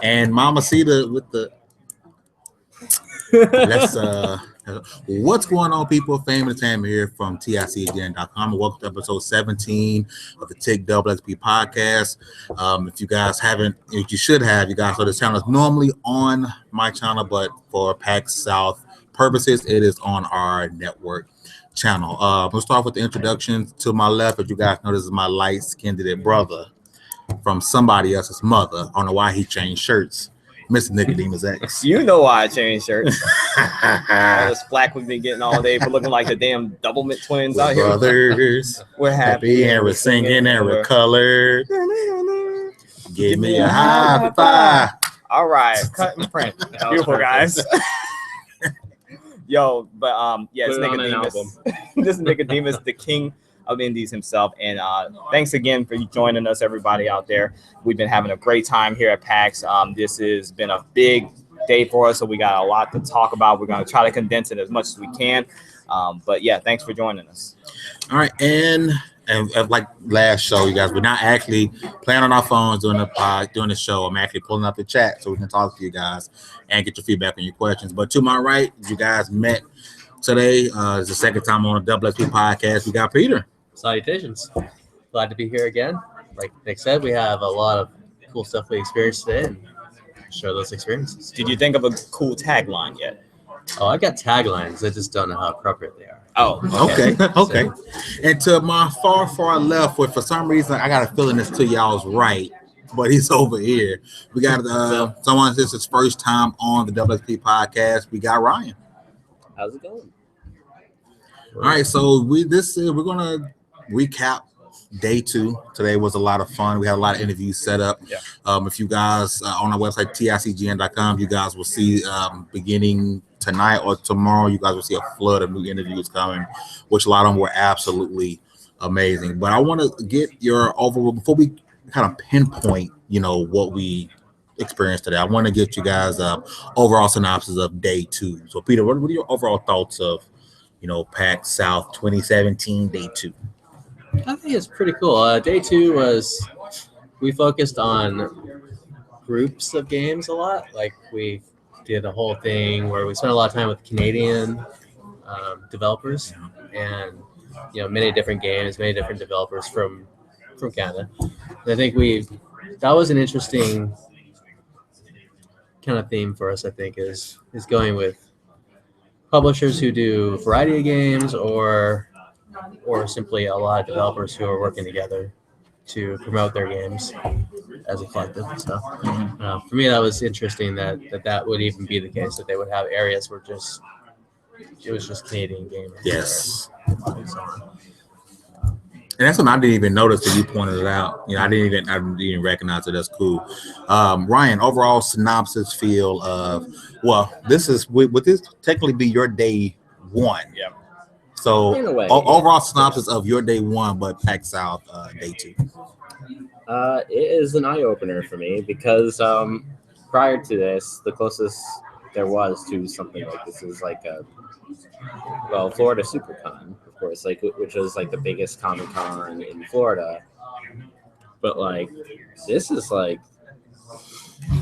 And Mamacita with the let's what's going on, people? Fame and Tam here from TiCGN.com, and welcome to episode 17 of the TiC Double XP podcast. If you guys haven't, if you should have, you guys know this channel is normally on my channel, but for PAX South purposes, it is on our network channel. We'll start with the introduction. To my left, as you guys know, this is my light-skinned brother from somebody else's mother. I don't know why he changed shirts. Mr. Nickodemus X. You know why I changed shirts. All this flack we've been getting all day for looking like the damn Doublemint twins we're out here. Brothers, we're happy and we're singing and we're colored. Give me a high five. All right, cut and print. Beautiful, guys. Yo, but yeah, it's Nickodemus. This is Nickodemus, the king of indies himself, and thanks again for joining us, everybody out there. We've been having a great time here at PAX. This has been a big day for us, so we got a lot to talk about. We're going to try to condense it as much as we can, but yeah, thanks for joining us. All right, and like last show, you guys, we're not actually playing on our phones during the show. I'm actually pulling up the chat so we can talk to you guys and get your feedback and your questions. But to my right, you guys met today. It's the second time on the Double XP podcast. We got Peter. Salutations. Glad to be here again. Like Nick said, we have a lot of cool stuff we experienced today and share those experiences. Did you think of a cool tagline yet? Oh, I've got taglines. I just don't know how appropriate they are. Oh, okay. And to my far left, for some reason, I got a feeling this to y'all's right, but he's over here. We got someone, this is his first time on the Double XP podcast. We got Ryan. How's it going? All right, so we're gonna recap day 2. Today was a lot of fun. We had a lot of interviews set up. Yeah. If you guys on our website TiCGN.com, you guys will see beginning tonight or tomorrow, you guys will see a flood of new interviews coming, which a lot of them were absolutely amazing. But I want to get your overall, before we kind of pinpoint, what we experienced today, I want to get you guys overall synopsis of day 2. So Peter, what are your overall thoughts of PAX South 2017 day 2? I think it's pretty cool. Day 2 was, we focused on groups of games a lot. Like we did a whole thing where we spent a lot of time with Canadian developers and many different games, many different developers from Canada. And I think that was an interesting kind of theme for us. I think is going with publishers who do a variety of games or simply a lot of developers who are working together to promote their games as a collective. So for me, that was interesting that would even be the case, that they would have areas where it was just Canadian gamers. Yes. And that's something I didn't even notice that you pointed it out. I didn't even recognize it. That's cool. Ryan, overall synopsis feel of, would this technically be your day 1? Yeah. So overall synopsis of your day 1, but PAX South day 2. It is an eye-opener for me because prior to this, the closest there was to something like this is like Florida SuperCon, of course, which was like the biggest Comic-Con in Florida. But this is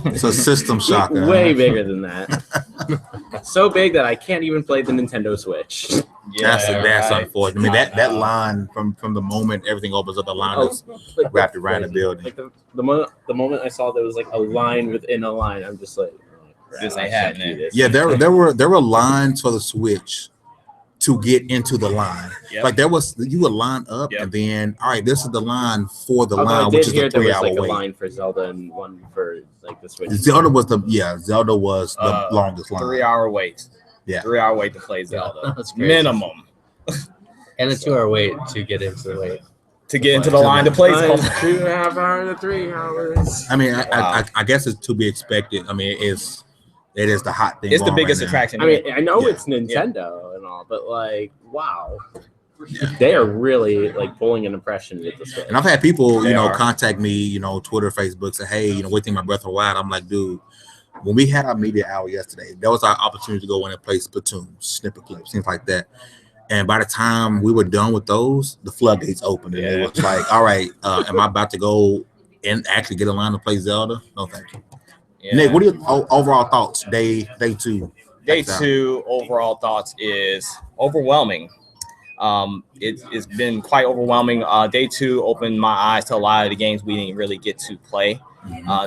it's a system shock. Way bigger than that. So big that I can't even play the Nintendo Switch. Yeah, that's unfortunate. I mean, that line from the moment everything opens up, the line is wrapped around the building. The moment I saw there was a line within a line, I'm just like, this ain't happening. Yeah, there were lines for the Switch to get into the line. Yep. You would line up and then, all right, this is the line for the line, which is the 3-hour wait. A line for Zelda and one for the Switch. Zelda was the longest line. 3-hour wait. Yeah. 3-hour wait to play Zelda. That's crazy. Minimum. And a 2-hour wait to get into the wait. To get into the line to play Zelda. 2.5 hours to 3 hours. I mean, I guess it's to be expected. I mean, it is the hot thing. It's the biggest attraction. I mean, I know it's Nintendo and all, but wow. Yeah. They are really pulling an impression with this game. And I've had people, contact me, Twitter, Facebook, say, hey, waiting my breath for a while. I'm like, dude, when we had our media hour yesterday, that was our opportunity to go in and play Splatoon, snippet clips, things like that. And by the time we were done with those, the floodgates opened. And it was like, all right, am I about to go and actually get in line to play Zelda. No, thank you. Yeah. Nick, what are your overall thoughts? Day 2. Day 2 overall thoughts is overwhelming. It's been quite overwhelming. Day 2 opened my eyes to a lot of the games we didn't really get to play.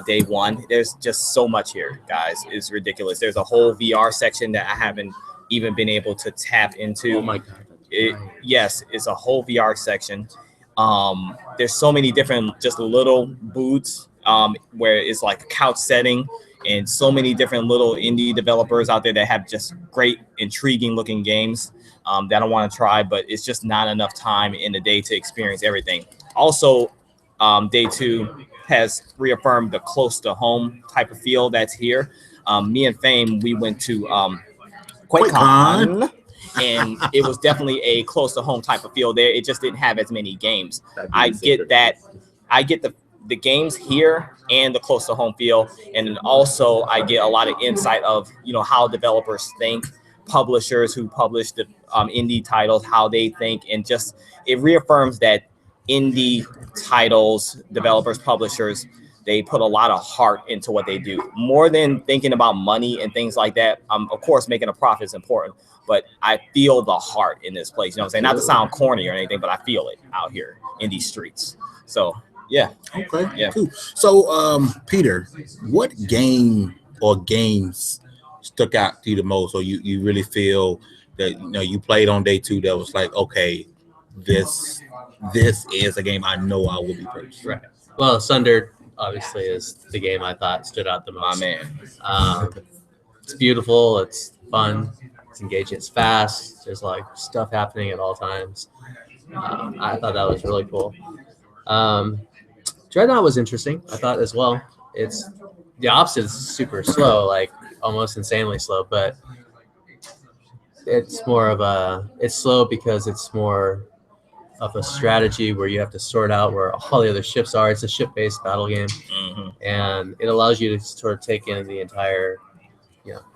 Day 1, there's just so much here, guys. It's ridiculous. There's a whole VR section that I haven't even been able to tap into. Oh my god. Yes, it's a whole VR section. There's so many different just little booths where it's like a couch setting, and so many different little indie developers out there that have just great, intriguing looking games that I want to try, but it's just not enough time in the day to experience everything. Also, Day 2 has reaffirmed the close to home type of feel that's here. Me and Fame, we went to QuakeCon, and it was definitely a close to home type of feel there. It just didn't have as many games. I get that. I get the games here and the close to home feel, and then also I get a lot of insight of how developers think, publishers who publish the indie titles, how they think, and just it reaffirms that indie titles, developers, publishers, they put a lot of heart into what they do, more than thinking about money and things like that. Of course, making a profit is important, but I feel the heart in this place. You know what I'm saying? Not to sound corny or anything, but I feel it out here in these streets. So yeah. Okay. Yeah. Cool. So, Peter, what game or games stuck out to you the most, or you really feel that you played on Day 2 that was like, okay, this is a game I know I will be purchasing? Right. Well, Sundered obviously is the game I thought stood out the most. My man. It's beautiful. It's fun. It's engaging. It's fast. There's like stuff happening at all times. I thought that was really cool. Dreadnought was interesting, I thought, as well. It's the opposite is super slow, like almost insanely slow, but it's slow because it's more of a strategy where you have to sort out where all the other ships are. It's a ship-based battle game, and it allows you to sort of take in the entire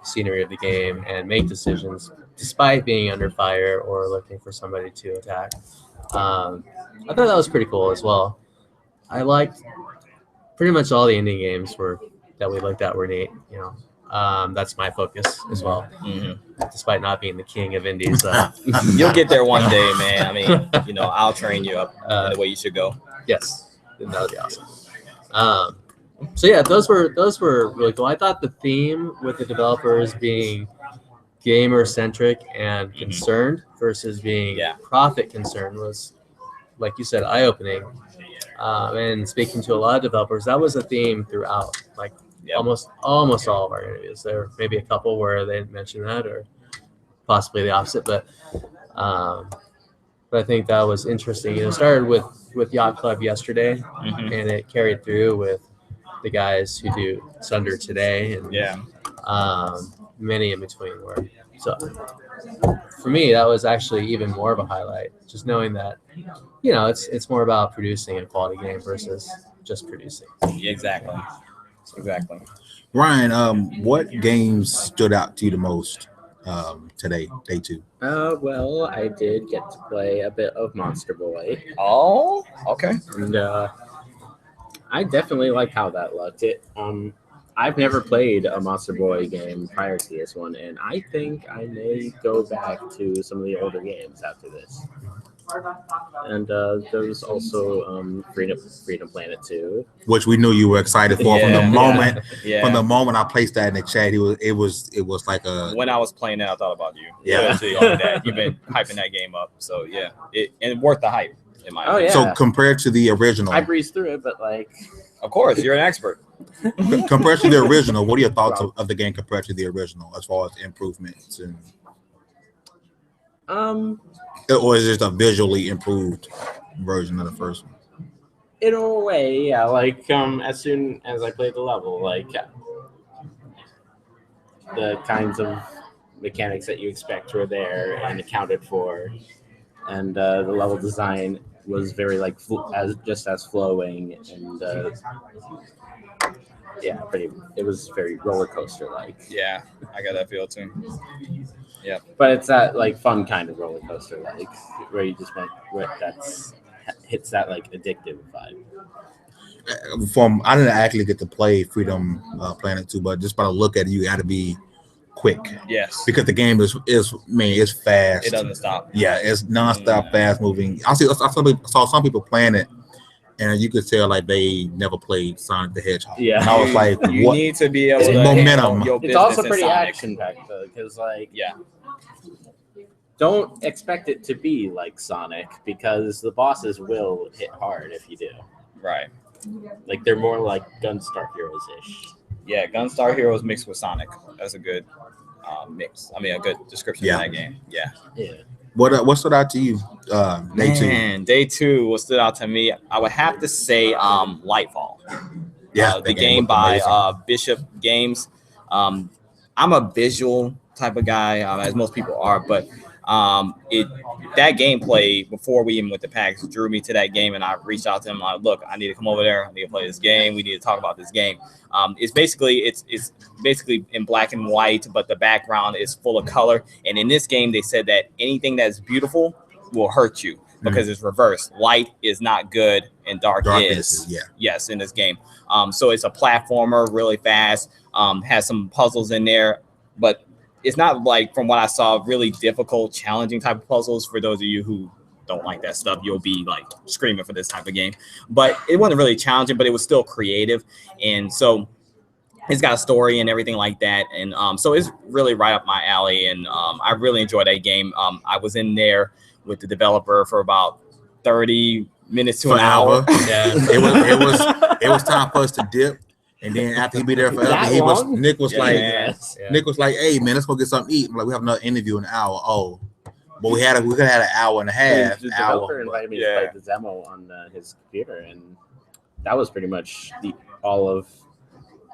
scenery of the game and make decisions despite being under fire or looking for somebody to attack. I thought that was pretty cool as well. I liked pretty much all the indie games that we looked at were neat. That's my focus as well. Despite not being the king of indies, you'll get there one day, man. I mean, I'll train you up in the way you should go. Yes, that would be awesome. So yeah, those were really cool. I thought the theme with the developers being gamer centric and concerned versus being profit concerned was, like you said, eye opening. And speaking to a lot of developers, that was a theme throughout. Like almost all of our interviews. There were maybe a couple where they didn't mention that, or possibly the opposite. But I think that was interesting. It started with Yacht Club yesterday, and it carried through with the guys who do Sunder today, and many in between. So for me, that was actually even more of a highlight. Just knowing that, it's more about producing a quality game versus just producing. Exactly. Ryan, what games stood out to you the most today, Day 2? Well, I did get to play a bit of Monster Boy. Oh, okay. And I definitely like how that looked. I've never played a Monster Boy game prior to this one, and I think I may go back to some of the older games after this. And there was also Freedom Planet 2, which we knew you were excited for from the moment. Yeah. From the moment I placed that in the chat, it was like a. When I was playing that, I thought about you. Yeah. You've been hyping that game up, so yeah, and worth the hype in my opinion. So compared to the original, I breezed through it, but of course, you're an expert. Compared to the original, what are your thoughts of the game compared to the original as far as improvements and? Or is it a visually improved version of the first one? In a way, yeah. As soon as I played the level, the kinds of mechanics that you expect were there and accounted for, and the level design was very just as flowing, and it was very roller coaster like. Yeah, I got that feel too. Yeah, but it's that fun kind of roller coaster where you just hits that addictive vibe. I didn't actually get to play Freedom Planet 2, but just by the look at it, you got to be quick. Yes. Because the game is it's fast. It doesn't stop. Yeah, it's nonstop, fast moving. I saw some people playing it, and you could tell like they never played Sonic the Hedgehog. Yeah. And I was like, you what? need to be able to momentum. handle your It's also business in pretty Sonic. action packed though, because like Yeah. don't expect it to be like Sonic because the bosses will hit hard if you do. Right. Like they're more like Gunstar Heroes ish. Yeah, Gunstar Heroes mixed with Sonic. That's a good mix. I mean, a good description of that game. Yeah. Yeah. What stood out to you? Day 2. Man, day 2, what stood out to me, I would have to say Lightfall. Yeah, The game by Bishop Games. I'm a visual type of guy, as most people are, but that gameplay before we even went to PAX drew me to that game, and I reached out to him like, look, I need to come over there. I need to play this game. We need to talk about this game. It's basically in black and white, but the background is full of color. And in this game, they said that anything that's beautiful will hurt you because it's reversed. Light is not good, and dark is. Yeah. Yes, in this game. So it's a platformer, really fast. Has some puzzles in there, but it's not like, from what I saw, really difficult, challenging type of puzzles. For those of you who don't like that stuff, you'll be like screaming for this type of game. But it wasn't really challenging, but it was still creative. And so it's got a story and everything like that. And so it's really right up my alley. And I really enjoyed that game. I was in there with the developer for about 30 minutes to an hour. Yeah. it was time for us to dip. And then after he be there forever, Nick was like, hey man, let's go get something to eat. I'm like, we have another interview in an hour. Oh, but we could have had an hour and a half. The developer invited me to play the demo on his computer, and that was pretty much all of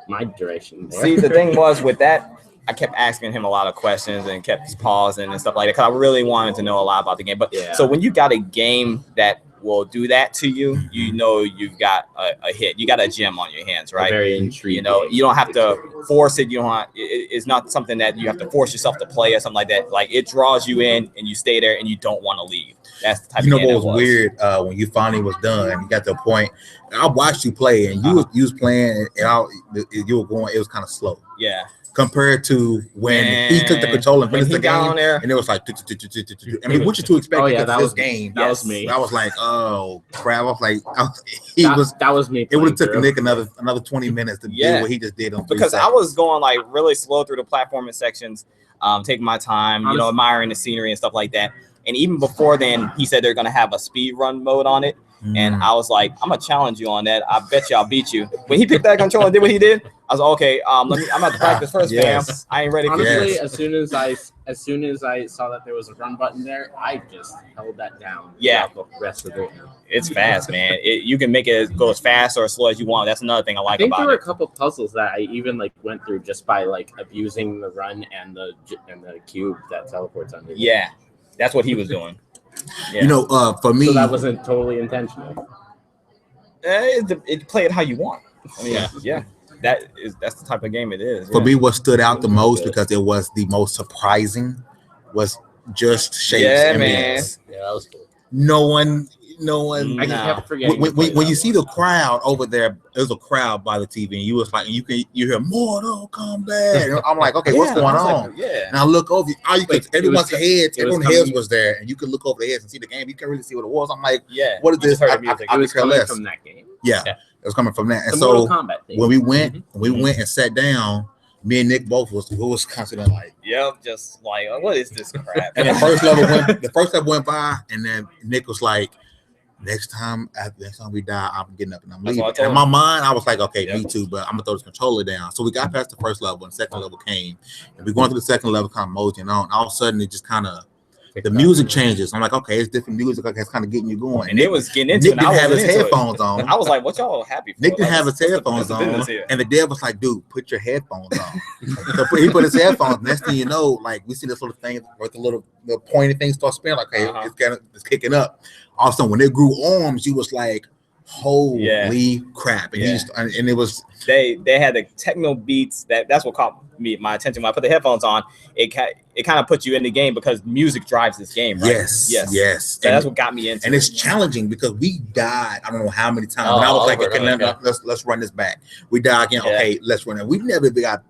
my duration there. See, the thing was with that, I kept asking him a lot of questions and kept pausing and stuff like that because I really wanted to know a lot about the game. But so when you got a game that will do that to you, you know you've got a hit. You got a gem on your hands, right? Very intriguing. You know, you don't have to force it. You don't. It's not something that you have to force yourself to play or something like that. Like, it draws you in, and you stay there, and you don't want to leave. That's the type of game. What was weird when you finally was done? You got to a point. I watched you play, and you was playing, and you were going. It was kind of slow. Yeah. Compared to when he took the controller and finished the game, and it was like, I mean, what you to expect? Oh yeah, that was game. That was me. I was like, oh crap! I was like, that was me. It would have taken Nick another 20 minutes to do what he just did on 3 because seconds. I was going like really slow through the platforming sections, taking my time, admiring the scenery and stuff like that. And even before then, he said they're gonna have a speed run mode on it. And I was like, I'm gonna challenge you on that. I bet you I'll beat you. When he picked that controller and did what he did, I was like, okay, I'm about to practice first, fam. I ain't ready for Honestly, this. as soon as I saw that there was a run button there, I just held that down. Yeah. The rest of it. It's fast, man. You can make it go as fast or as slow as you want. That's another thing I like I think about there were it. a couple puzzles that I even like went through just by like abusing the run and the cube that teleports under. Yeah, that's what he was doing. Yeah. You know, for me, so that wasn't totally intentional. It play it how you want. I mean, yeah. That's the type of game it is. For me, what stood out the most, because it was the most surprising, was just shapes. Yeah, and man. bits. Yeah, that was cool. No one. I kept forgetting. When you see the crowd over there, there's a crowd by the TV, and you was like, you hear Mortal Kombat. And I'm like, okay, what's going on? Like, and I look over, everyone's heads was there, and you could look over the heads and see the game. You can't really see what it was. I'm like, what is this? It was coming from that game. Yeah, it was coming from that. And Mortal so Kombat thing. when we went and sat down, me and Nick both was constantly like, just like, what is this crap? and the first level went by, and then Nick was like, next time we die, I'm getting up and I'm leaving. And in my mind, I was like, okay, me too, but I'm gonna throw this controller down. So we got past the first level, and the second level came, and we're going through the second level, kind of moseying on. All of a sudden, it just kind of the music changes. I'm like, okay, it's different music. Okay, it's kind of getting you going. And it was getting into Nick didn't have his headphones on. I was like, what y'all happy for? Nick didn't have his headphones on, and the dev was like, dude, put your headphones on. So he put his headphones. Next thing you know, like, we see this little thing where the pointy thing starts spinning. Like, okay, it's kicking up. All of a sudden, when it grew arms, you was like, holy crap. And and it was they had the techno beats that's what caught my attention when I put the headphones on. It kind of puts you in the game because music drives this game, right? Yes. So that's what got me into it. And it's challenging because we died I don't know how many times. And I was like, okay, let's run this back. We died again. Okay, let's run it. We never got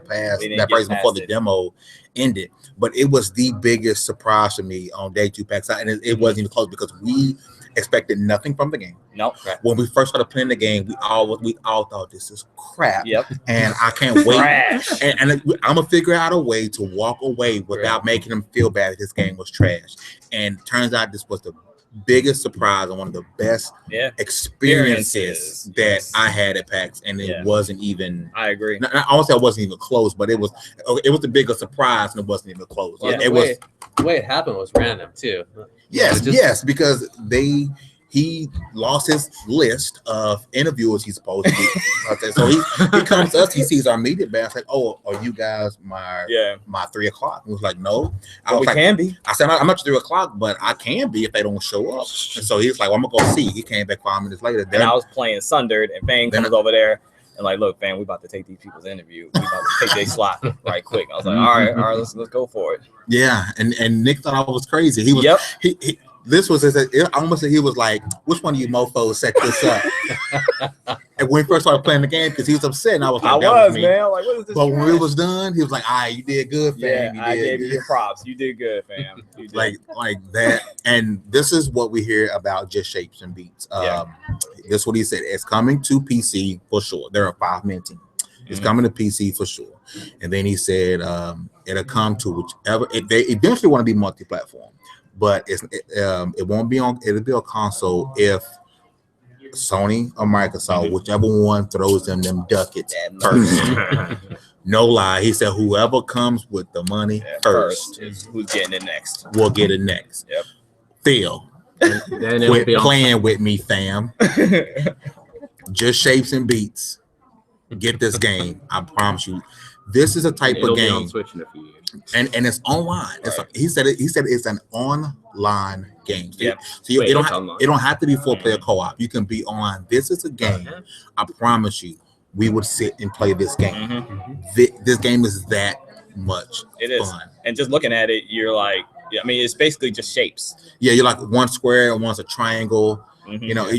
past that person before the demo ended. But it was the biggest surprise to me on day 2 PAX, and it wasn't even close because we expected nothing from the game. Nope. When we first started playing the game, we all thought this is crap. Yep. And I can't wait. and I'm gonna figure out a way to walk away without making them feel bad that this game was trash. And turns out this was the biggest surprise and one of the best experiences that I had at PAX, and it wasn't even. I agree. I won't say it wasn't even close, but it was the biggest surprise, and it wasn't even close. Well, it was the way it happened was random too. Yes, because he lost his list of interviewers he's supposed to be. So he comes to us, he sees our media badge, like, oh, are you guys my 3 o'clock? And he was like, no. Can be. I said, I'm not 3 o'clock, but I can be if they don't show up. And so he's like, well, I'm gonna go see. He came back 5 minutes later. And I was playing Sundered, and Fang comes over there and like, look, Fang, we about to take these people's interview. We about to take their slot right quick. I was like, all right, let's go for it. Yeah, and Nick thought I was crazy. He was he this was almost he was like, which one of you mofos set this up? And when we first started playing the game, because he was upset, and I was like, man, like, what is this? But when it was done, he was like, all right, you did good, fam. Yeah, I gave you your props. You did good, fam. You did. like that. And this is what we hear about Just Shapes and Beats. This is what he said. It's coming to PC for sure. They're a 5-man team. It's coming to PC for sure. And then he said it'll come to whichever. They eventually want to be multi-platform, but it won't be on. It'll be a console if Sony or Microsoft, whichever one throws them ducats first. No lie. He said whoever comes with the money first is who's getting it next. We'll get it next. Yep. Phil, quit playing with me, fam. Just Shapes and Beats. Get this game. I promise you. This is a type of game. On Switch in a few years. And it's online. Right. He said it's an online game. So, it don't have to be 4-player co-op. You can be online. This is a game. I promise you, we would sit and play this game. This game is that much fun. And just looking at it, you're like, I mean, it's basically just shapes. Yeah, you're like one square and one's a triangle. You know, so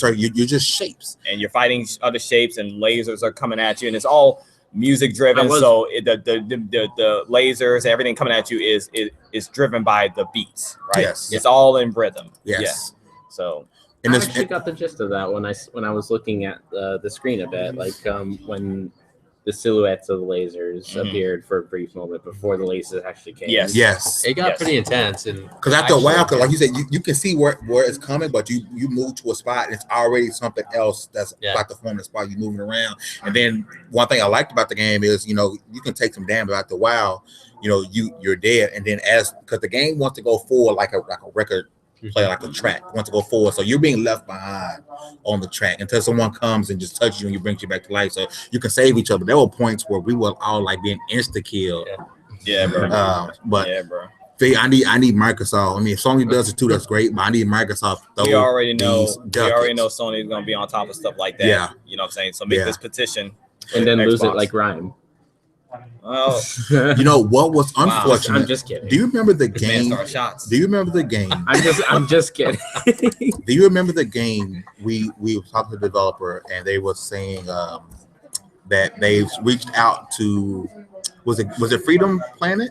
you're just shapes. And you're fighting other shapes, and lasers are coming at you, and it's all music driven. So the lasers, everything coming at you is driven by the beats, right? Yes. It's all in rhythm. Yes. Yeah. So I actually got the gist of that when I was looking at the screen a bit, like when the silhouettes of the lasers appeared for a brief moment before the lasers actually came. Yes. It got pretty intense, and because after a while, because like you said, you can see where it's coming, but you move to a spot and it's already something else that's about to form the spot. You're moving around, and then one thing I liked about the game is you can take some damage after a while. You're dead, and then because the game wants to go forward like a record play, like a track wants to go forward, so you're being left behind on the track until someone comes and just touches you and brings you back to life, so you can save each other. There were points where we were all like being insta-killed. But I need Microsoft. I mean, if Sony does it too, that's great, but I need Microsoft. We already know Sony's gonna be on top of stuff like that. Yeah. You know what I'm saying? So make this petition and then lose it like Rhyme. Well, what was unfortunate? I'm just kidding. Do you remember the game? Do you remember the game? I'm just kidding. Do you remember the game? We were talking to the developer, and they were saying that they've reached out to was it Freedom Planet?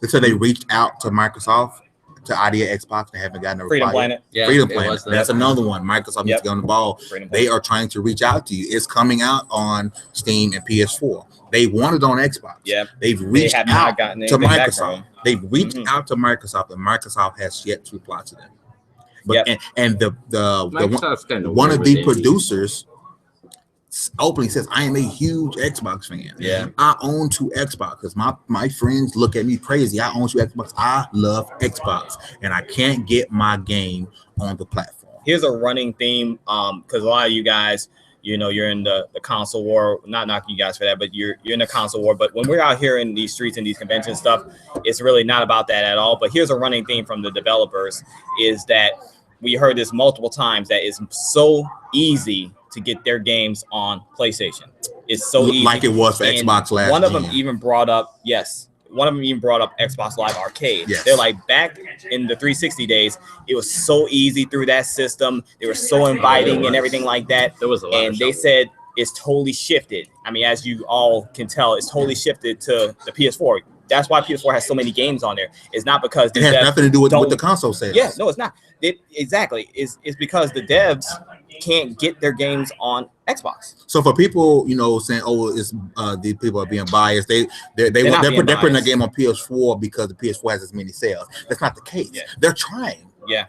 They said they reached out to Microsoft, to Idea Xbox. They haven't gotten a reply. Freedom Planet. Yeah, Freedom Planet. That's another one. Microsoft needs to get on the ball. They are trying to reach out to you. It's coming out on Steam and PS4. They want it on Xbox. Yeah. They've reached out to Microsoft. They've reached out to Microsoft, and Microsoft has yet to reply to them. But and the one of the producers openly says, I am a huge Xbox fan. Yeah. I own 2 Xbox because my friends look at me crazy. I own 2 Xbox. I love Xbox, and I can't get my game on the platform. Here's a running theme, because a lot of you guys, you're in the console war. Not knocking you guys for that, but you're in the console war. But when we're out here in these streets and these convention stuff, it's really not about that at all. But here's a running theme from the developers is that we heard this multiple times that it's so easy to get their games on PlayStation. It's so easy, like it was for Xbox last One of them gen. even brought up Xbox Live Arcade. Yes. They're like, back in the 360 days, it was so easy through that system. They were so inviting and everything like that. There was a lot and they said it's totally shifted. I mean, as you all can tell, it's totally shifted to the PS4. That's why PS4 has so many games on there. It's not because it has nothing to do with what the console says. Yeah, no, it's not. Exactly. It's because the devs can't get their games on Xbox. So for people, saying, "Oh, it's these people are being biased," they're putting their game on PS4 because the PS4 has as many sales. That's not the case. Yeah. They're trying. Yeah.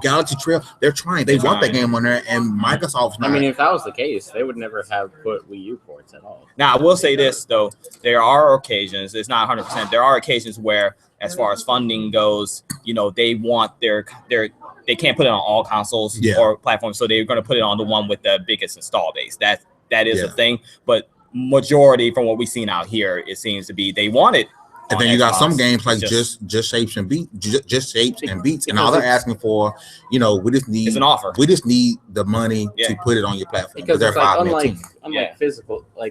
Galaxy Trail, they're trying. They want that game on there, and Microsoft's not. I mean, if that was the case, they would never have put Wii U ports at all. Now, I will say this, though. There are occasions, it's not 100%, there are occasions where, as far as funding goes, they want they can't put it on all consoles or platforms, so they're going to put it on the one with the biggest install base. That is a thing, but majority from what we've seen out here, it seems to be they want it. And then you got some games like just shapes and beats, and all they're asking for, we just need it's an offer. We just need the money to put it on your platform because it's like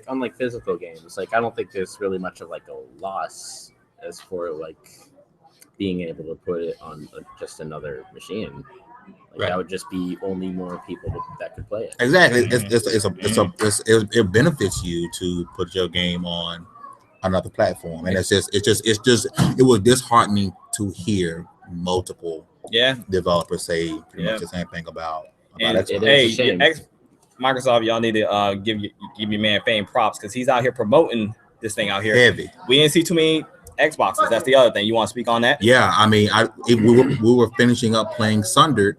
unlike physical games. Like, I don't think there's really much of like a loss as for like being able to put it on just another machine. Like, that would just be only more people that could play it. Exactly. It benefits you to put your game on another platform, and it was disheartening to hear multiple developers say pretty much the same thing about Xbox. Microsoft, y'all need to give your man Fame props, because he's out here promoting this thing out here heavy. We didn't see too many Xboxes. That's the other thing. You want to speak on that? Yeah, I mean, we were finishing up playing Sundered,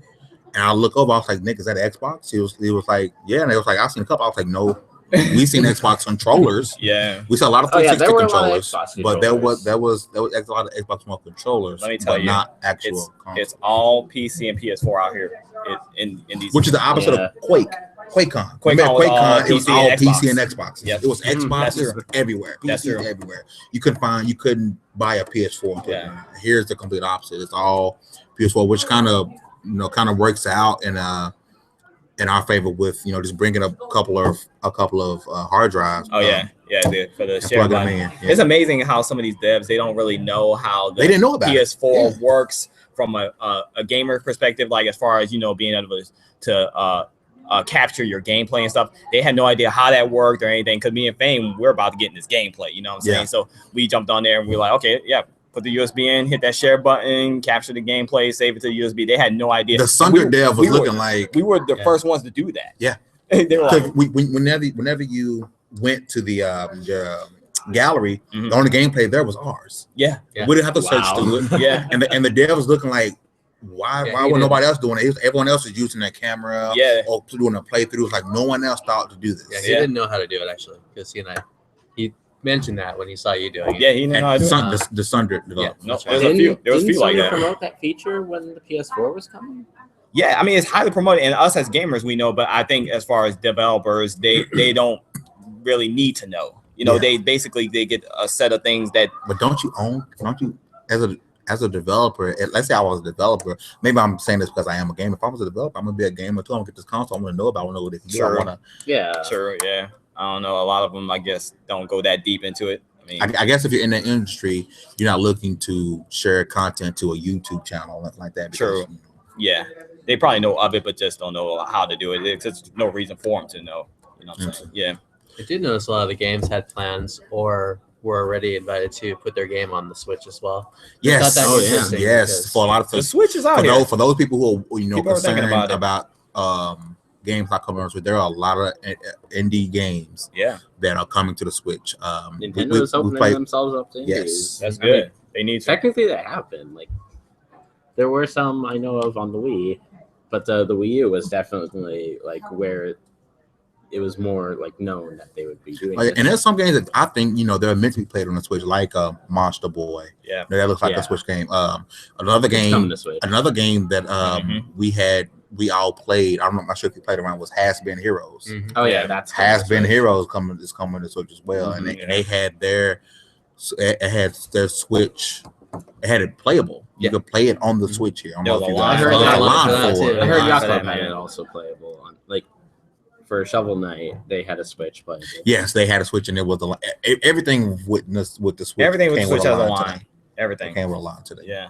and I look over, I was like, "Nick, is that an Xbox?" He was like, "Yeah," and it was like, "I've seen a couple." I was like, "No." We seen Xbox controllers. Yeah, we saw a lot of 360 controllers, but there was a lot of Xbox One controllers. Let me tell you, not actual. It's all PC and PS4 out here in these. Which is the opposite of QuakeCon. QuakeCon, it was all PC and Xbox. Yep. It was Xboxes everywhere. PCs everywhere. You couldn't buy a PS4. Yeah. Here's the complete opposite. It's all PS4, which kind of works out in our favor with just bringing up a couple of hard drives. For the share button. It's amazing how some of these devs, they don't really know how the PS4 works from a gamer perspective, like as far as being able to capture your gameplay and stuff. They had no idea how that worked or anything, because me and Fame, we're about to get in this gameplay, you know what I'm saying? So we jumped on there and we were like, okay, put the USB in, hit that share button, capture the gameplay, save it to the USB. They had no idea. The Sunder dev was looking like we were the first ones to do that. Yeah, they were like, whenever you went to the gallery, the only gameplay there was ours. Yeah. We didn't have to search through it. Yeah, and the dev was looking like, why was nobody else doing it? Everyone else is using that camera or doing a playthrough. It was like no one else thought to do this. Yeah, he didn't know how to do it, actually, because he mentioned that when he saw you doing it. Yeah, he didn't know how to do it. The Sunder developed. Yeah, there was a few like that. Promote that feature when the PS4 was coming? Yeah, I mean, it's highly promoted, and us as gamers, we know, but I think as far as developers, they don't really need to know. They basically get a set of things that. But don't you as a developer, let's say I was a developer, maybe I'm saying this because I am a gamer. If I was a developer, I'm gonna be a gamer too. I'm gonna get this console. I'm gonna know about. I want to know what it can do. Sure. I don't know. A lot of them, I guess, don't go that deep into it. I guess if you're in the industry, you're not looking to share content to a YouTube channel or nothing like that. True. Yeah, they probably know of it, but just don't know how to do it. There's no reason for them to know. What I'm saying? Yeah. I did notice a lot of the games had plans or were already invited to put their game on the Switch as well. Yes. Yes. For a lot of the Switch is out here. For those people who are concerned about games like coming on Switch, there are a lot of indie games that are coming to the Switch. Nintendo's opening themselves up to indies. Yes, that's good. I mean, they need to. Technically, they have been. Like, there were some I know of on the Wii, but the Wii U was definitely like where it was more like known that they would be doing this. And there's some games that I think they're meant to be played on the Switch, like Monster Boy. Yeah, that looks like a Switch game. Another game that we all played. I'm not sure if you played around, was Has Been Heroes. Mm-hmm. Oh yeah, that's Has Been Heroes is coming to Switch as well, and they had their Switch It had it playable. You Yeah. could play it on the Switch here. I don't know if you I guys heard know that the line line for for that, it. I heard line for Yakuza that, had man. it also playable on like for Shovel Knight. They had a Switch playable. Yes, they had a Switch, and it was everything with the Switch. Everything with the came Switch has a today. line. It Everything. came with a line today. Yeah.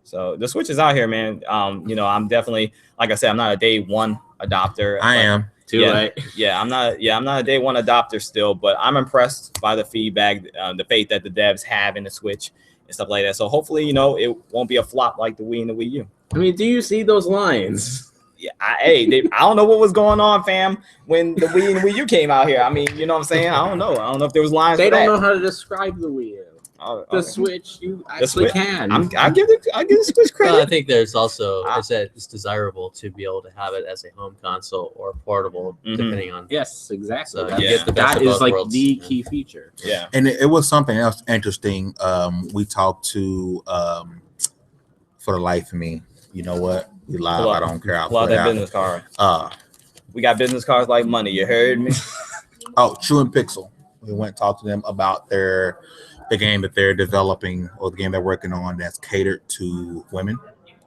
So the Switch is out here, man. You know, I'm definitely, like I said, I'm not a day one adopter. I am. Too late. Yeah, I'm not a day one adopter still, but I'm impressed by the feedback, the faith that the devs have in the Switch and stuff like that. So hopefully, you know, it won't be a flop like the Wii and the Wii U. I mean, do you see those lines? Yeah, I don't know what was going on, fam, when the Wii and the Wii U came out here. I mean, you know what I'm saying? I don't know. I don't know if there was lines. They for don't that. know how to describe the Wii U. Oh, The okay. Switch, you actually Switch? can. I give the Switch credit. I think there's also it's desirable to be able to have it as a home console or portable, depending on. Yes, exactly. So That's- you get the best that of is both like worlds. the key feature. Yeah. And it was something else interesting. We talked to for the life of me. You know what? We live. Pull up- I don't care. I'll Pull out put it that out. business card. We got business cards like money. You heard me? True and Pixel. We went and talked to them about the game that they're developing or the game they're working on that's catered to women.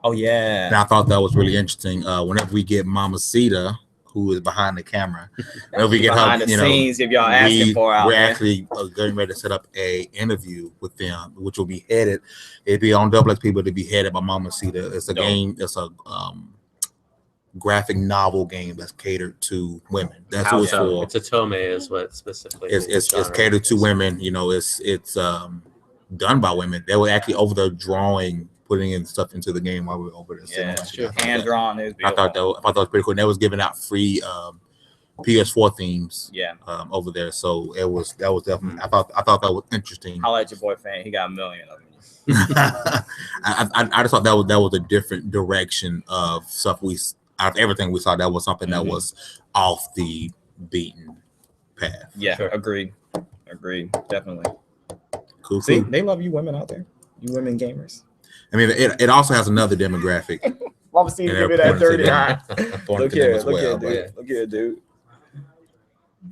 Oh yeah. And I thought that was really interesting. Whenever we get Mamacita, who is behind the camera, whenever we get Behind her, the scenes, if y'all asking for out we're there. actually getting ready to set up a interview with them, which will be headed. It'll be on XP, but it'll be headed by Mamacita. It's a game. It's a graphic novel game that's catered to women. That's what it's for. It's a tome, is what specifically. It's catered to women. You know, it's done by women. They were actually over there drawing, putting in stuff into the game while we were over there. Yeah, So hand drawn is I thought that was pretty cool. And they was giving out free PS4 themes. Yeah. Over there. So that was definitely. I thought that was interesting. Holla at your boy fan. He got 1 million of them. I just thought that was a different direction of stuff out of everything we saw. That was something that was off the beaten path. Yeah, Sure. agreed, definitely. Cool. See, Cool. they love you women out there, you women gamers. I mean, it also has another demographic. Mamacita, And give me they're that 30 pointing eye. Pointing Look to them here, as look here, well, dude. but- Look here, dude.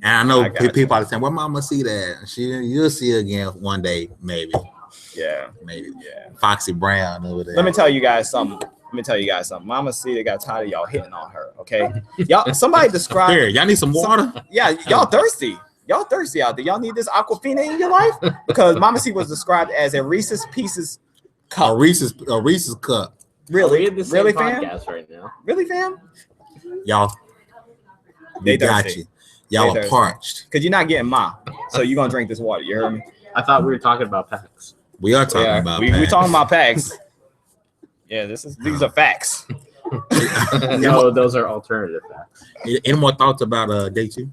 And I know I got people are saying, "Where Mama see that?" You'll see her again one day, maybe. Yeah, Maybe. yeah. Foxy Brown over there. Let me tell you guys something. Mamacita got tired of y'all hitting on her. Okay, y'all. Somebody describe. Here, y'all need some water. Yeah, y'all thirsty. Y'all thirsty out there. Y'all need this Aquafina in your life because Mamacita was described as a Reese's Pieces A cup. Reese's cup. Really, Are we in the same really, fam? podcast right now? Really, fam? Y'all, They we got thirsty. you. Y'all They are thirsty. parched. Because you're not getting Ma, so you're gonna drink this water. You heard me? I thought we were talking about packs. We are talking about. we packs. talking about packs. Yeah, these are facts. No, those are alternative facts. Any more thoughts about day 2?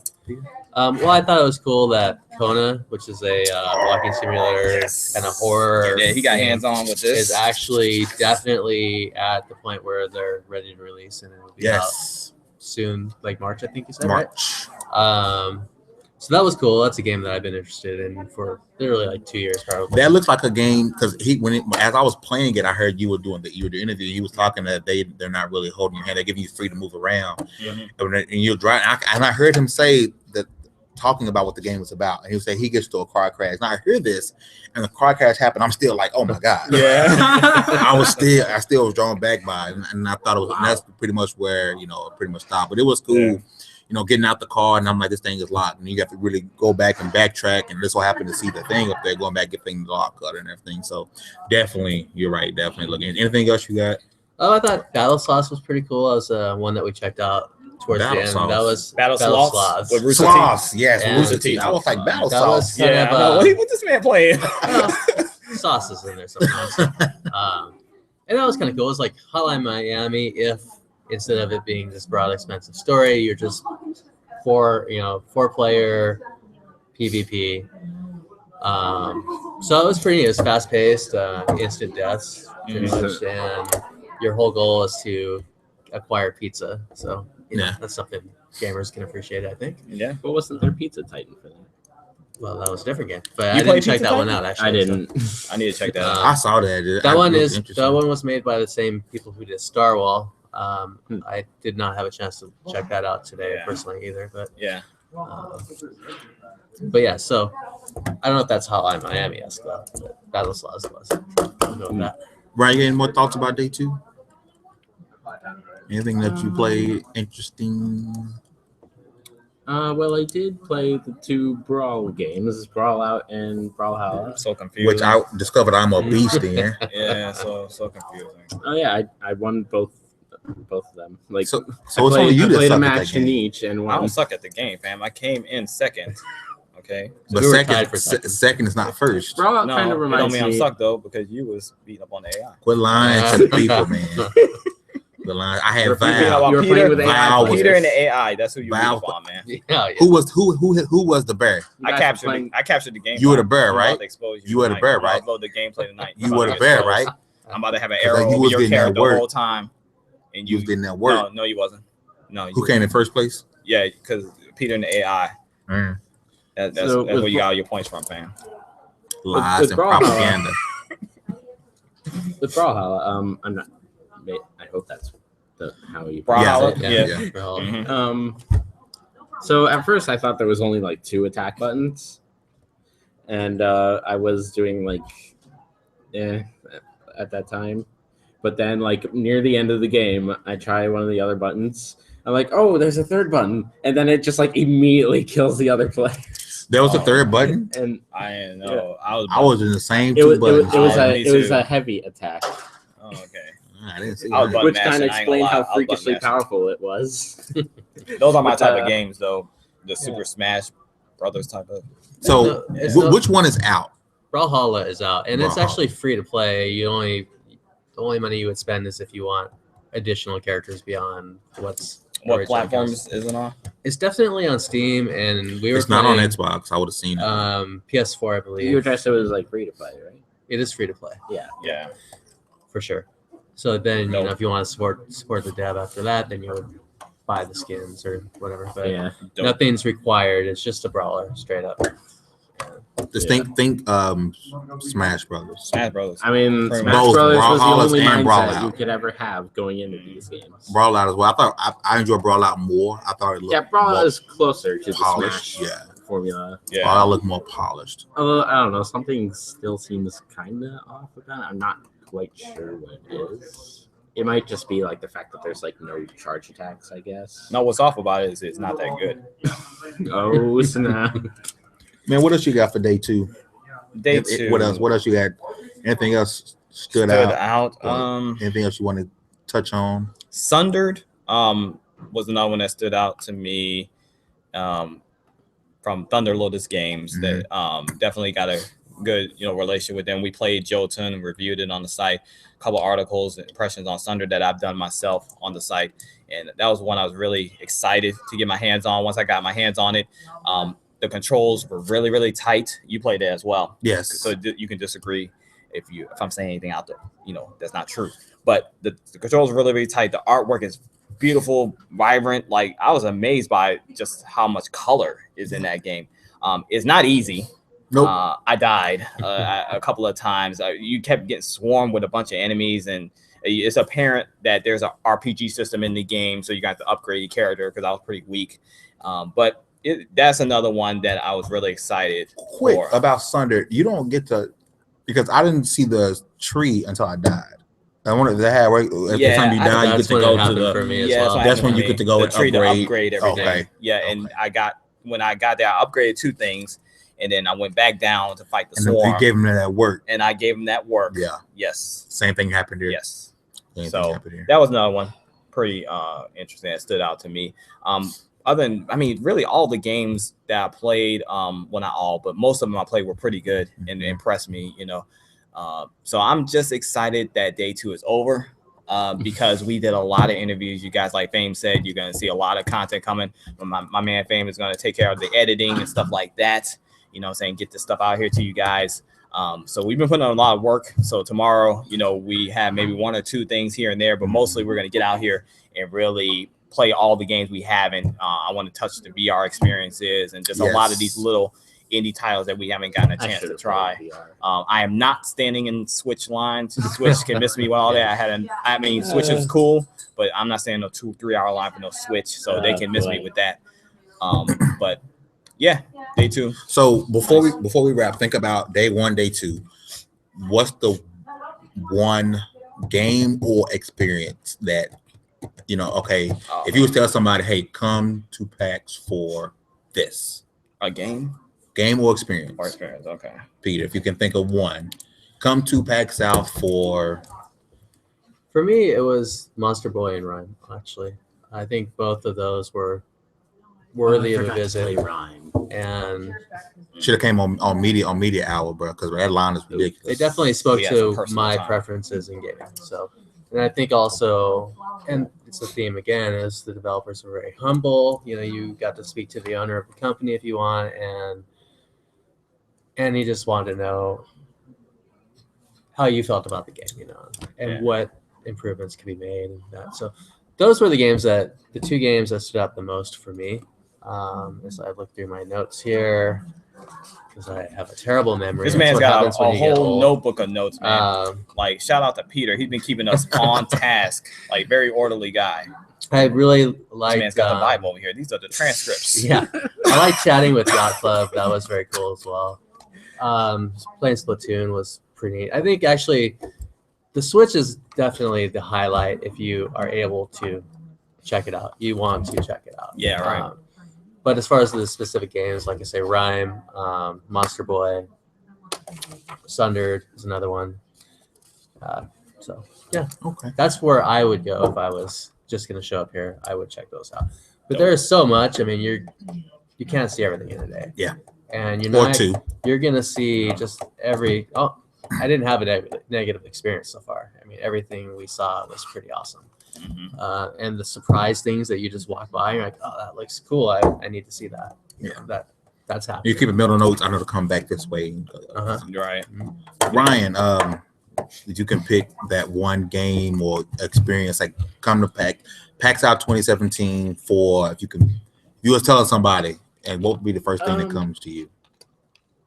Well, I thought it was cool that Kona, which is a walking simulator kind of horror. Yeah, he got game, hands on with this. is actually definitely at the point where they're ready to release, and it'll be out Yes, soon, like March, I think you said. Right? March. So that was cool. That's a game that I've been interested in for literally like 2 years, probably. That looks like a game because as I was playing it, I heard you were doing the interview. He was talking that they're not really holding your hand; they're giving you free to move around, and you're driving. And I heard him say that, talking about what the game was about, and he would say he gets to a car crash. Now I hear this, and the car crash happened. I'm still like, oh my god, Yeah. I still was drawn back by it, and I thought it was. And that's pretty much where it pretty much stopped. But it was cool. Yeah. Getting out the car, and I'm like, this thing is locked, and you have to really go back and backtrack. And this will happen to see the thing up there, going back, get things locked cut and everything. So definitely, you're right. Definitely looking. Anything else you got? Oh, I thought Battle Sloths was pretty cool. That was one that we checked out towards Battle the end. Sloths. That was Battle Sloths with Rooster Sauce, yes, Yeah. Rooster Teeth. I was like battle That was sauce. kind Yeah, of I know. What this man playing? sauces in there sometimes. And that was kind of cool. It was like Hotline Miami if instead of it being this broad, expensive story, you're just four-player PvP. So it was pretty. It was fast-paced, instant deaths, pretty much, and your whole goal is to acquire pizza. So Yeah. that's something gamers can appreciate, I think. Yeah. But wasn't there Pizza Titan for that? Well, that was a different game, but You I didn't played check Pizza that one Titan? out. Actually, I didn't. I need to check that out. I saw that. That one looked interesting. that one was made by the same people who did Star Wall. I did not have a chance to check that out today Yeah. personally either, but Yeah. yeah. So I don't know if that's Hotline Miami-esque though. But Battle Sloths was. know that. Brian, you got any more thoughts about day 2? Anything that you played interesting? Well, I did play the 2 Brawl games, Brawl Out and Brawlhalla. I'm so confused. Which I discovered I'm a beast in. Yeah, so confusing. Oh yeah, I won both of them. Like So it's only you I that played suck a at match that in game. each and I won. don't suck at the game, fam. I came in second. Okay. But we were tied for second second. is not first. Brawl Out No, kind it of don't reminds mean I'm me. suck though because you was beating up on the AI. Quit lying to the people, man. The line I had You're beating up Val. on- You were playing with AI Val was- Peter and the AI. That's who you beat Val- up on, man. Yeah. Who was the bear? You I guys captured were playing- I captured the game. You were the I'm bear, about right? to expose You were the tonight. bear, I'm about to right? upload the gameplay tonight. You were the to bear, expose. right? I'm about to have an 'Cause, arrow like, you over was your getting that character the work. whole time, and You was getting that work. No, you wasn't. No, you Who came in first place? Yeah, because Peter and the AI. Mm. That's So where with you got all your points from, fam. Lies with and Brawlhalla. propaganda. With Brawlhalla, I'm not. I hope that's how you Brawlhalla? pronounce it. Yeah. Yeah. Mhm. So at first I thought there was only like 2 attack buttons, and I was doing like, at that time. But then like near the end of the game, I try one of the other buttons. I'm like, oh, there's a 3rd button, and then it just like immediately kills the other players. There was a Oh. 3rd button. And I didn't know. I was in the same it 2 was buttons. Me it was too. a heavy attack, Oh, okay. I didn't see I was that. button which mashing, kind of I ain't explained gonna lie. how I was button freakishly mashing. powerful it was. Those are my But, type of games, though. The Super Smash Brothers type of. So It's not- which one is out? Brawlhalla is out, and it's Brawlhalla. actually free to play. The only money you would spend is if you want additional characters beyond what's What originally platforms comes. is it on? It's definitely on Steam, and we were It's not on playing, Xbox. I would have seen it. PS4, I You believe. addressed it was like free to play, right? It is free to play Yeah. for sure. So then, Nope. if you want to support the dev after that, then you would buy the skins or whatever. But Yeah. Dope. nothing's required. It's just a brawler, straight up. Just think Smash Brothers. Smash Brothers. I mean, Pretty Smash much. Brothers was the Brawlhallas only and Brawl mindset Out. you could ever have going into these games. Brawl Out as well. I thought I enjoyed Brawl Out more. I thought it looked Yeah, Brawl more is closer to the polished. Smash Yeah, formula. Yeah. Brawl Out looked more polished. Although I don't know, something still seems kind of off with that. I'm not quite sure what it is. It might just be like the fact that there's like no charge attacks, I guess. No, what's off about it is it's not that good. Oh snap! Man, what else you got for day 2? Day 2. What else? What else you got? Anything else stood out? Anything else you want to touch on? Sundered was another one that stood out to me from Thunder Lotus Games that definitely got a good relation with them. We played Jotun and reviewed it on the site, a couple articles and impressions on Sundered that I've done myself on the site, and that was one I was really excited to get my hands on. Once I got my hands on it, the controls were really, really tight. You played it as well. Yes. So you can disagree if I'm saying anything out there, that's not true. But the controls are really, really tight. The artwork is beautiful, vibrant. Like, I was amazed by just how much color is in that game. It's not easy. Nope. I died a couple of times. You kept getting swarmed with a bunch of enemies, and it's apparent that there's an RPG system in the game, so you got to upgrade your character because I was pretty weak. But that's another one that I was really excited Quick for. about Sundered. You don't get to, because I didn't see the tree until I died. I wanted to have every time you die, you get to go to the. for me as Yeah, well. That's when you get to go the and tree upgrade. to upgrade everything. Okay. Yeah, and when I got there, I upgraded 2 things, and then I went back down to fight the And then swarm. you gave him that work. And I gave him that work. Yeah. Yes. Same thing happened here. Yes. Same So thing happened here. that was another one pretty interesting that stood out to me. Other than, really all the games that I played, well, not all, but most of them I played were pretty good and impressed me, So I'm just excited that day 2 is over. Because we did a lot of interviews. You guys, like Fame said, you're going to see a lot of content coming. My man Fame is going to take care of the editing and stuff like that. Get this stuff out here to you guys. So we've been putting on a lot of work. So tomorrow, we have maybe 1 or 2 things here and there, but mostly we're going to get out here and really play all the games we haven't. I want to touch the VR experiences and just a lot of these little indie titles that we haven't gotten a chance to try. I am not standing in Switch lines. Switch can miss me with all that. Switch is cool, but I'm not standing no 2-3 hour line for no Switch, so they can miss me with that. But yeah, day 2. So before we wrap, think about day 1, day 2. What's the one game or experience that, okay, if you would tell somebody, hey, come to PAX for this. A game or experience. Okay. Peter, if you can think of one, come to PAX South for. For me, it was Monster Boy and Rhyme. Actually, I think both of those were worthy of a visit. Rhyme. And should have came on media hour, bro, because that line is ridiculous. They definitely spoke to my preferences in gaming. So, and I think also, and it's the theme again, is the developers are very humble. You got to speak to the owner of the company if you want, and he just wanted to know how you felt about the game, and what improvements can be made and that. So those were the two games that stood out the most for me. As I look through my notes here, because I have a terrible memory. This man's got a whole notebook of notes, man. Like, shout out to Peter. He's been keeping us on task. Like, very orderly guy. I really like. This man's got the Bible over here. These are the transcripts. Yeah, I like chatting with Yacht Club. That was very cool as well. Playing Splatoon was pretty neat. I think actually the Switch is definitely the highlight if you are able to check it out. You want to check it out. Yeah, right. But as far as the specific games, like I say, Rhyme, Monster Boy, Sundered is another one. So yeah, okay, that's where I would go if I was just going to show up here. I would check those out. But there is so much. I mean, you can't see everything in a day. Yeah, and you're going to see just every. Oh, I didn't have a negative experience so far. I mean, everything we saw was pretty awesome. Mm-hmm. And the surprise things that you just walk by, you're like, oh, that looks cool. I need to see that. That's happening. You keep a middle notes. I know to come back this way. Right. Ryan, you can pick that one game or experience, like come to PAX Out 2017 for, if you was telling somebody, and what would be the first thing that comes to you?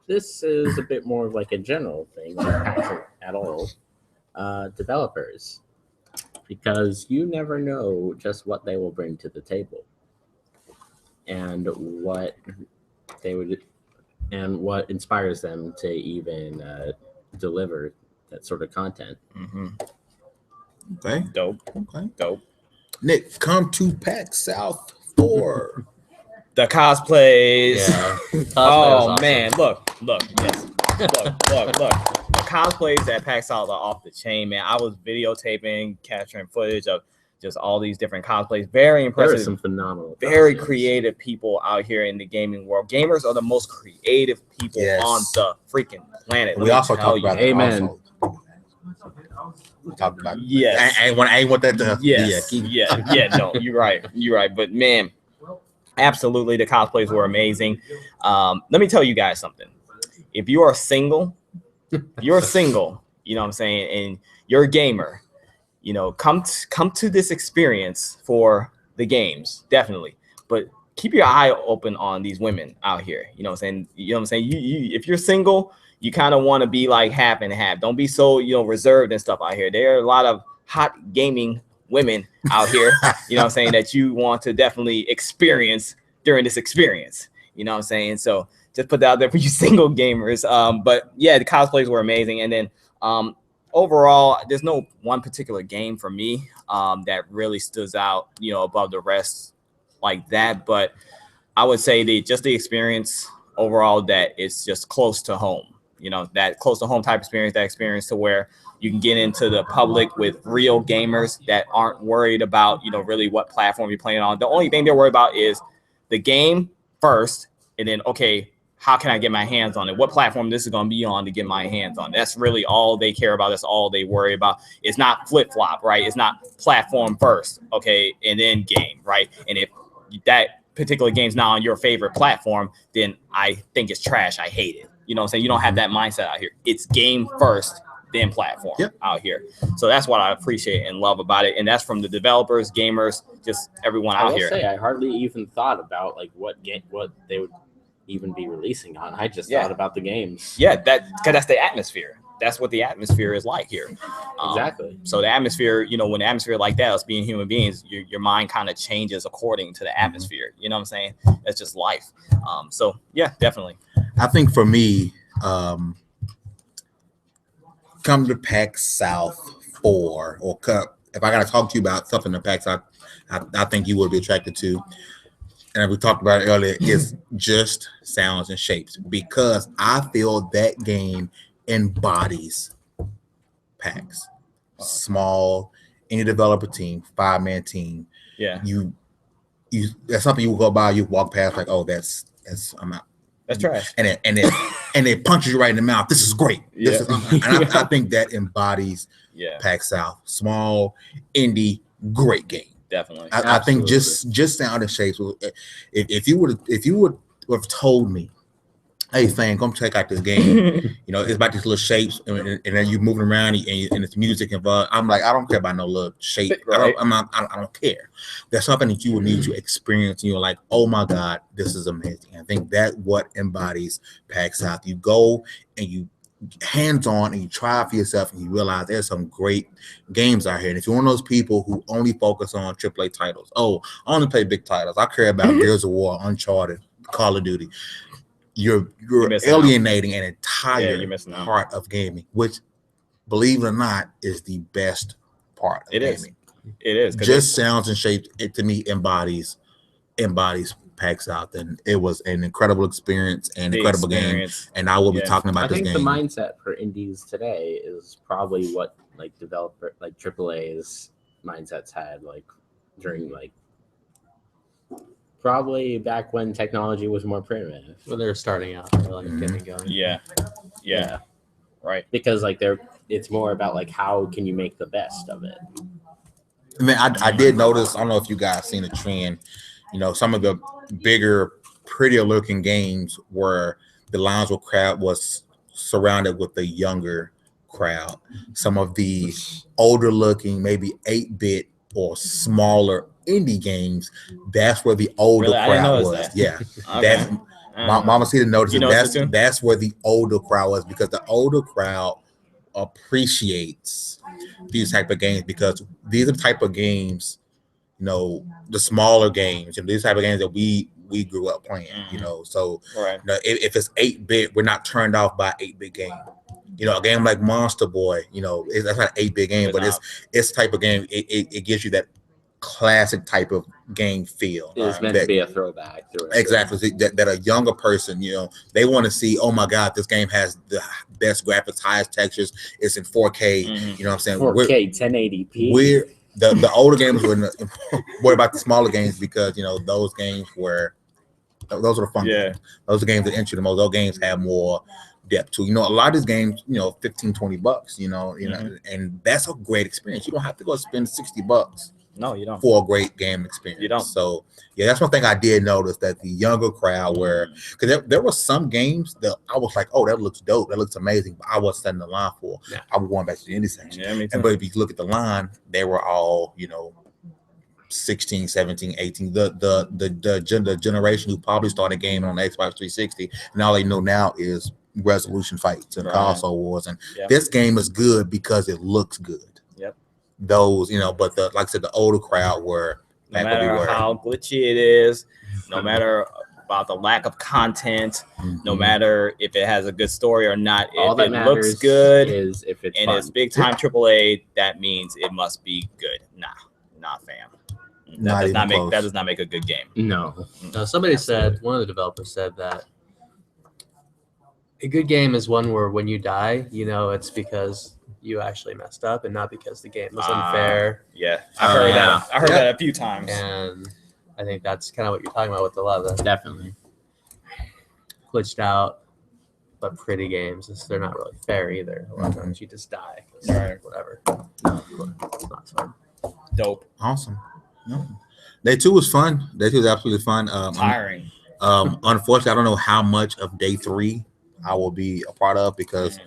This is a bit more of like a general thing, not at all. Developers. Because you never know just what they will bring to the table and what they would and what inspires them to even deliver that sort of content. Mm-hmm. Okay. Dope. Nick, come to PAX South for the cosplays. Yeah. Oh man, look. Yes. Look. The cosplays at PAX South are off the chain, man. I was videotaping, capturing footage of just all these different cosplays. Very impressive. There are some phenomenal, very creative people out here in the gaming world. Gamers are the most creative people on the freaking planet. We also talk about that. Amen. We talked about yes. I ain't want that to. Yes. Yeah. No, you're right. But man, absolutely, the cosplays were amazing. Let me tell you guys something. If you are single, you know what I'm saying, and you're a gamer, come to this experience for the games, definitely. But keep your eye open on these women out here. You know what I'm saying? You if you're single, you kind of want to be like half and half. Don't be so, reserved and stuff out here. There are a lot of hot gaming women out here, you know what I'm saying, that you want to definitely experience during this experience. You know what I'm saying? So just put that out there for you single gamers. But yeah, the cosplays were amazing. And then overall, there's no one particular game for me that really stood out, above the rest like that. But I would say the experience overall, that it's just close to home, that close to home type experience, that experience to where you can get into the public with real gamers that aren't worried about, really what platform you're playing on. The only thing they're worried about is the game first, and then, okay, how can I get my hands on it? What platform this is going to be on to get my hands on? That's really all they care about. That's all they worry about. It's not flip-flop, right? It's not platform first, okay, and then game, right? And if that particular game's not on your favorite platform, then I think it's trash. I hate it. You know what I'm saying? You don't have that mindset out here. It's game first, then platform out here. So that's what I appreciate and love about it. And that's from the developers, gamers, just everyone out here. I hardly even thought about like what they would even be releasing on. I just thought about the games. Yeah, because that's the atmosphere. That's what the atmosphere is like here. Exactly. So the atmosphere, when the atmosphere like that, us being human beings, your mind kind of changes according to the atmosphere. You know what I'm saying? That's just life. So yeah, definitely. I think for me, come to PAX South for, or if I got to talk to you about something in PAX South, I think you would be attracted to, and we talked about it earlier, is just sounds and shapes, because I feel that game embodies PAX. Small, any developer team, 5-man team. Yeah. You that's something you will go by, you walk past like, oh, that's I'm out. That's trash. And it punches you right in the mouth. This is great. Yeah. I think that embodies PAX South. Small, indie, great game. Definitely. I think just sound and shapes. If you would have told me, hey, fan, come check out this game. It's about these little shapes, and then you moving around, and it's music involved. I'm like, I don't care about no little shape. Right. I don't care. There's something that you would need to experience, and you're like, oh my God, this is amazing. I think that what embodies PAX South. You go and you hands-on and you try for yourself, and you realize there's some great games out here. And if you're one of those people who only focus on AAA titles, I only play big titles, I care about Gears of War, Uncharted, Call of Duty, you're alienating an entire part of gaming, which, believe it or not, is the best part of gaming. It is. Just sounds and shapes, it to me embodies PAX South, and it was an incredible experience and incredible game. And I will be talking about this game. I think the mindset for indies today is probably what like developer like AAA's mindsets had like during like probably back when technology was more primitive. When they were starting out, they're like getting going. Yeah. Right. Because like it's more about like how can you make the best of it. I mean, I did notice, I don't know if you guys seen a trend, some of the bigger, prettier looking games where the lines were crowd was surrounded with the younger crowd. Some of the older looking, maybe 8-bit or smaller indie games, that's where the older crowd was. That. Yeah. That's Mamacita noticed it. That's where the older crowd was, because the older crowd appreciates these type of games, because these are the type of games, the smaller games, and these type of games that we grew up playing, so if it's 8-bit, we're not turned off by 8-bit game. A game like Monster Boy, that's not an 8-bit game, but it's type of game. It gives you that classic type of game feel. It's meant to be a throwback. Exactly. That a younger person, they want to see, oh my God, this game has the best graphics, highest textures. It's in 4K. You know what I'm saying? 4K, 1080p. We're the older games were worried about the smaller games, because those games were those are the fun games. Those are games that interest the most. Those games have more depth to. A lot of these games, $15-$20, and that's a great experience. You don't have to go spend $60. No, you don't. For a great game experience. You don't. So, that's one thing I did notice, that the younger crowd because there were some games that I was like, oh, that looks dope. That looks amazing. But I wasn't standing the line for. Yeah. I was going back to the indie section. Yeah, me too. But if you look at the line, they were all, 16, 17, 18. The generation who probably started gaming on the Xbox 360, and all they know now is resolution fights and console wars. And this game is good because it looks good. Those, but like I said, the older crowd were, no matter how glitchy it is, no matter about the lack of content, no matter if it has a good story or not, all if that it looks good is if it's and fun. It's big time AAA, that means it must be good. Nah, fam. That does not make a good game. No. Somebody said, one of the developers said that a good game is one where when you die, it's because you actually messed up and not because the game was unfair. I heard that. I heard that a few times. And I think that's kind of what you're talking about with a lot of the definitely glitched out but pretty games. They're not really fair either. A lot of times you just die. Whatever. No, it's not fun. Dope. Awesome. Day 2 was fun. Day 2 was absolutely fun. Tiring. Unfortunately, I don't know how much of day 3 I will be a part of, because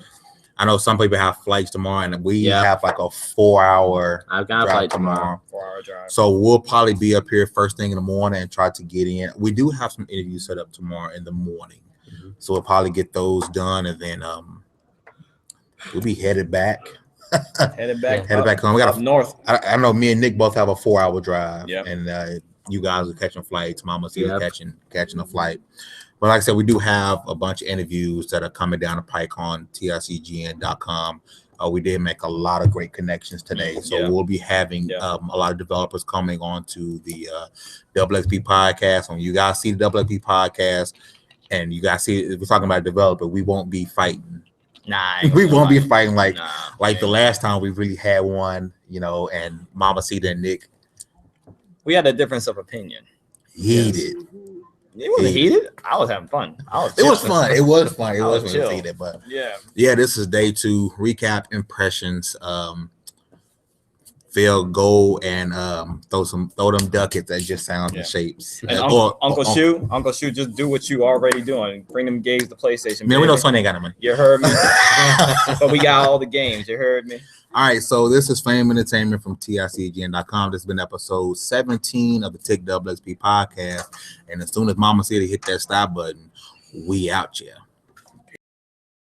I know some people have flights tomorrow, and we have like a 4-hour I've got a flight tomorrow. 4-hour drive. So we'll probably be up here first thing in the morning and try to get in. We do have some interviews set up tomorrow in the morning. So we'll probably get those done, and then we'll be headed back. Headed back home. We got up north. I know me and Nick both have a 4-hour drive. Yep. And you guys are catching flights. Mamacita catching a flight. But like I said, we do have a bunch of interviews that are coming down the pike on TiCGN.com. We did make a lot of great connections today. So Yeah. we'll be having Yeah. a lot of developers coming on to the XP podcast. When you guys see the XP podcast and you guys see if we're talking about developer, we won't be fighting. Nah, We won't be fighting like nah, the last time we really had one, you know, and Mamacita and Nick. We had a difference of opinion. Heated. It wasn't heated. I was having fun. It was fun. It was fun. It I was was chill. heated, but yeah. this is day 2 recap impressions. Phil, go and throw them ducats that just sounds and shapes. And Uncle Shu, just do what you already doing. Bring them games to PlayStation. Man, we know Sonny ain't got no money. You heard me. But we got all the games. You heard me. All right, so this is Fame Entertainment from TiCGN.com. This has been episode 17 of the TiC XP podcast. And as soon as Mamacita hit that stop button, we out here.